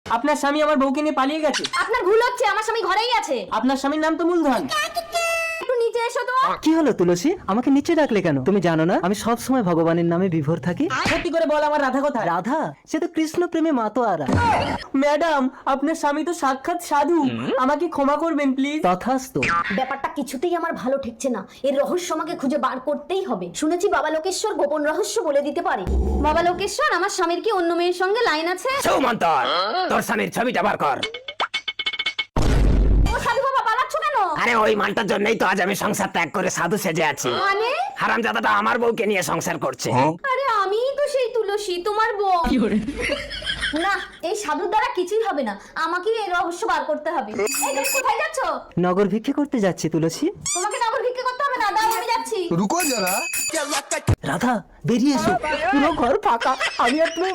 আপনার স্বামী আমার বউকে নিয়ে পালিয়ে গেছে। আপনার ভুল হচ্ছে, আমার স্বামী ঘরেই আছে। আপনার স্বামীর নাম তো মূলধন। একটু নিচে এসো তো। কি হলো তুলসী, আমাকে নিচে ডাকলে কেন? তুমি জানো না আমি সব সময় ভগবানের নামে বিভোর থাকি। সত্যি করে বল, আমার রাধা কোথায়? রাধা সে তো কৃষ্ণ প্রেমে মাতোয়ারা। ম্যাডাম, আপনার স্বামী তো সাক্ষাৎ সাধু, আমাকে ক্ষমা করবেন প্লিজ। তথাস্তু। ব্যাপারটা কিছুতেই আমার ভালো ঠেকছে না, এর রহস্য আমাকে খুঁজে বার করতেই হবে। শুনেছি বাবা লোকেশ্বর গোপন রহস্য বলে দিতে পারে। বাবা লোকেশ্বর, আমার স্বামীর কি অন্য মেয়ের সঙ্গে লাইন আছে? সুমন্তর, তোর স্বামীর ছবিটা বার কর। ও সাধু বাবা, পালাচ্ছ কেন? আরে ওই মালটার জন্যই তো আজ আমি সংসার ত্যাগ করে সাধু সেজে আছি। মানে? হারামজাদাটা আমার বউকে নিয়ে সংসার করছে। আরে আমিই তো সেই তুলসী, তোমার বউ। না, এই সাধুর দ্বারা কিছুই হবে না, আমাকে এই রহস্য বার করতে হবে। এই তুমি কোথায় যাচ্ছ? নগর ভিক্ষে করতে যাচ্ছি তুলসী। তোমাকে নগর ভিক্ষে করতে হবে না, দাও আমি যাচ্ছি। रुको जरा। রাধা বেরিয়ে এসো, পুরো ঘর ফাঁকা, আমি আর তুমি।